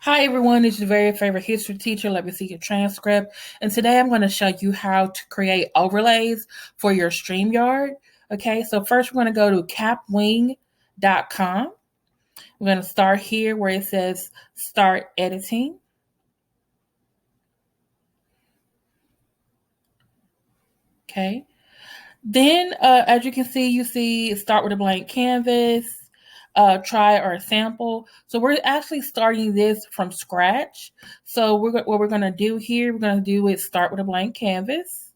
Hi everyone, it's your very favorite history teacher. Let me see your transcript. And today I'm going to show you how to create overlays for your StreamYard. Okay, so first we're going to go to kapwing.com. We're going to start here where it says start editing. Okay, then as you can see, you see start with a blank canvas. Try or sample. So we're actually starting this from scratch. So what we're going to do here, we're going to do is start with a blank canvas.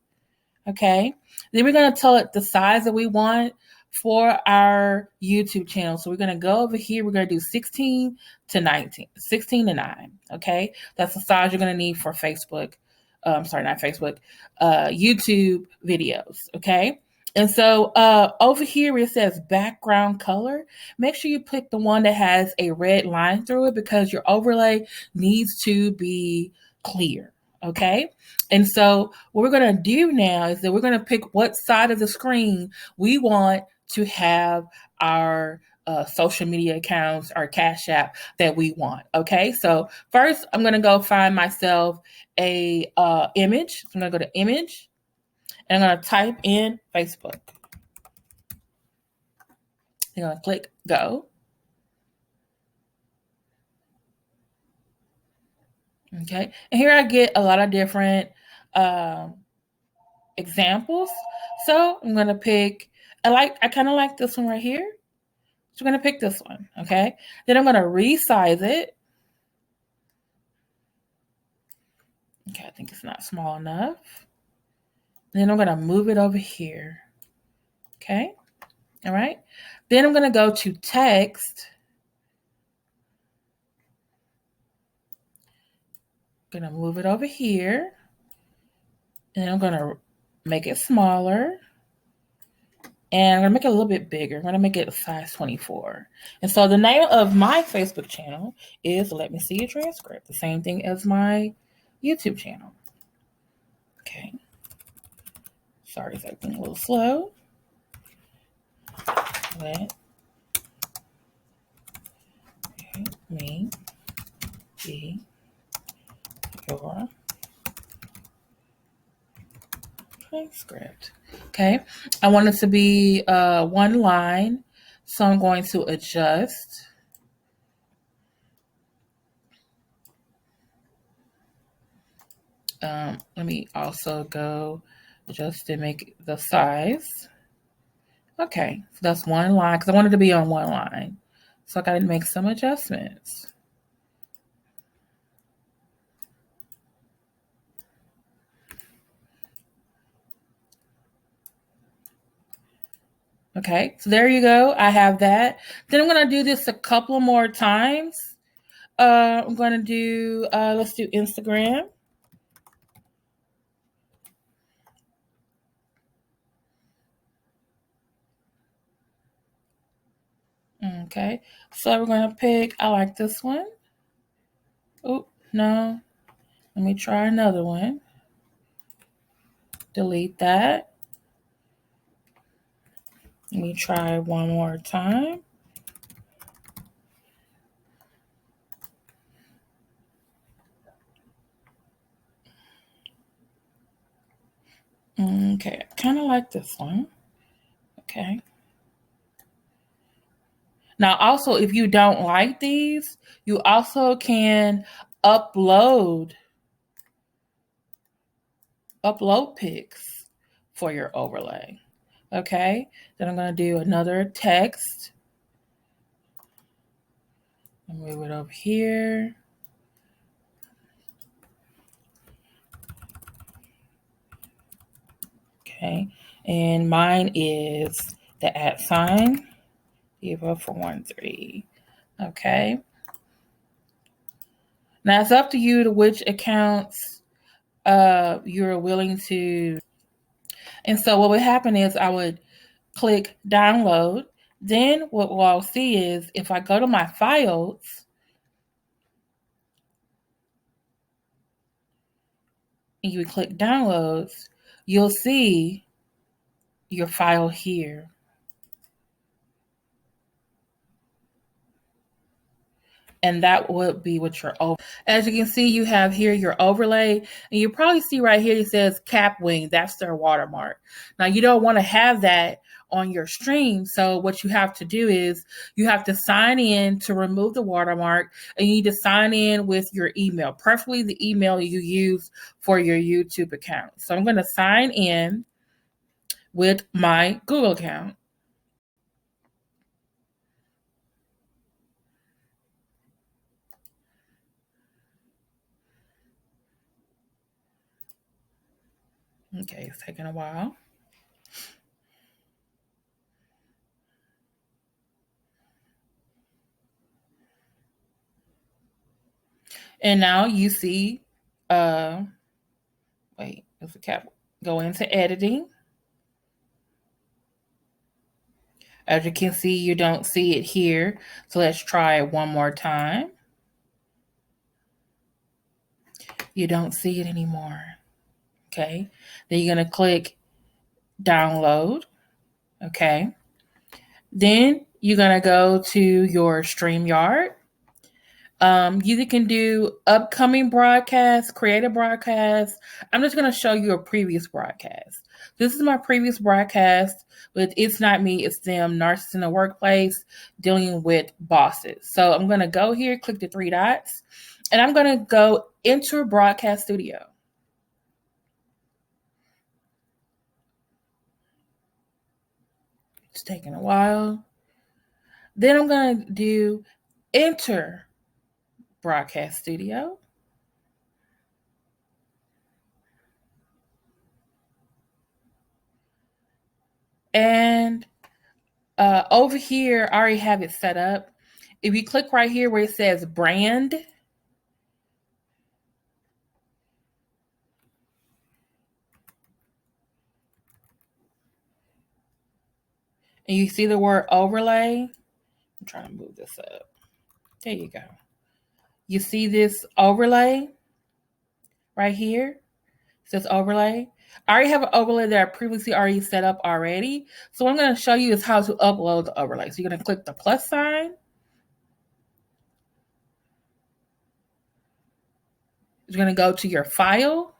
Okay. Then we're going to tell it the size that we want for our YouTube channel. So we're going to go over here. We're going to do 16 to 19, 16 to 9. Okay. That's the size you're going to need for Facebook. Sorry, not Facebook, YouTube videos. Okay. And so over here where it says background color, make sure you pick the one that has a red line through it because your overlay needs to be clear. Okay. And so what we're going to do now is that we're going to pick what side of the screen we want to have our social media accounts, our Cash App that we want. Okay. So first I'm going to go find myself a image. So I'm going to go to image. And I'm going to type in Facebook. I'm going to click go. Okay. And here I get a lot of different examples. So I'm going to pick, I kind of like this one right here. So I'm going to pick this one. Okay. Then I'm going to resize it. Okay. I think it's not small enough. Then I'm going to move it over here. Okay. All right. Then I'm going to go to text. I'm going to move it over here. And I'm going to make it smaller. And I'm going to make it a little bit bigger. I'm going to make it a size 24. And so the name of my Facebook channel is Let Me See Your Transcript. The same thing as my YouTube channel. Okay. Sorry if I've been a little slow. Let me see your transcript. Okay. I want it to be one line. So I'm going to adjust. Let me also go just to make the size. Okay, so that's one line because I wanted to be on one line. So I got to make some adjustments. Okay, so there you go. I have that. Then I'm going to do this a couple more times. I'm going to do, let's do Instagram. Okay, so we're going to pick, I like this one. Oh, no. Let me try another one. Delete that. Let me try one more time. Okay, I kind of like this one. Okay. Now, also, if you don't like these, you also can upload pics for your overlay. Okay, then I'm going to do another text. I'll move it over here. Okay, and mine is the @ Eva413. Okay. Now it's up to you to which accounts you're willing to. And so what would happen is I would click download. Then what I'll see is if I go to my files and you would click downloads, you'll see your file here. and that would be what your over. As you can see, you have here your overlay, and you probably see right here it says Kapwing. That's their watermark. Now you don't want to have that on your stream, so what you have to do is you have to sign in to remove the watermark, and you need to sign in with your email, preferably the email you use for your YouTube account. So I'm going to sign in with my Google account. Okay, it's taking a while. And now you see, wait, there's a cap. Go into editing. As you can see, you don't see it here. So let's try it one more time. You don't see it anymore. Okay. Then you're going to click download. Okay. Then you're going to go to your StreamYard. You can do upcoming broadcasts, create a broadcast. I'm just going to show you a previous broadcast. This is my previous broadcast with It's Not Me, It's Them, Narcissists in the Workplace, dealing with bosses. So I'm going to go here, click the three dots, and I'm going to go enter broadcast studio. It's taking a while. Then I'm going to do enter broadcast studio. And over here, I already have it set up. If you click right here where it says brand, and you see the word overlay, I'm trying to move this up. There you go. You see this overlay right here? It says overlay. I already have an overlay that I previously already set up already. So what I'm going to show you is how to upload the overlay. So you're going to click the plus sign. You're going to go to your file.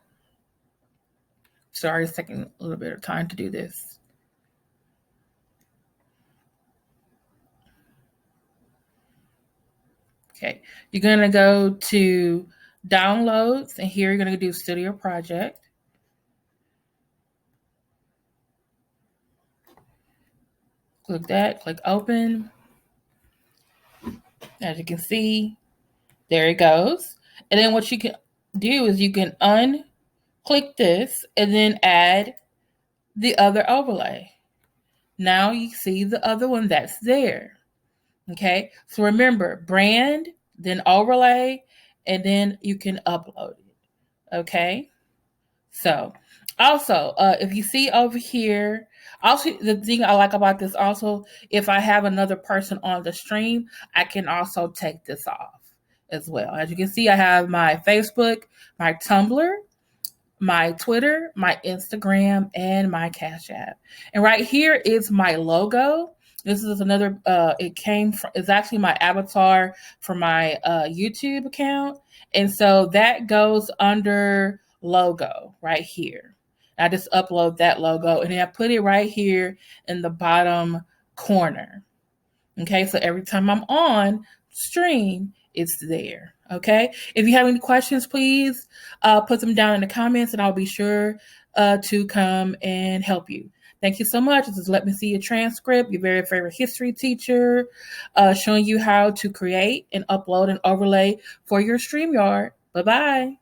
Sorry, it's taking a little bit of time to do this. Okay, you're going to go to downloads, and here you're going to do Studio Project. Click that, click open. As you can see, there it goes. And then what you can do is you can unclick this and then add the other overlay. Now you see the other one that's there. Okay, so remember, brand, then overlay, and then you can upload it. Okay, so also, if you see over here, also the thing I like about this also, if I have another person on the stream, I can also take this off as well. As you can see, I have my Facebook, my Tumblr, my Twitter, my Instagram, and my Cash App. And right here is my logo. This is another, it's actually my avatar for my YouTube account. And so that goes under logo right here. I just upload that logo and then I put it right here in the bottom corner. Okay, so every time I'm on stream, it's there. Okay, if you have any questions, please put them down in the comments and I'll be sure to come and help you. Thank you so much. This is Let Me See Your Transcript, your very favorite history teacher, showing you how to create and upload an overlay for your StreamYard. Bye-bye.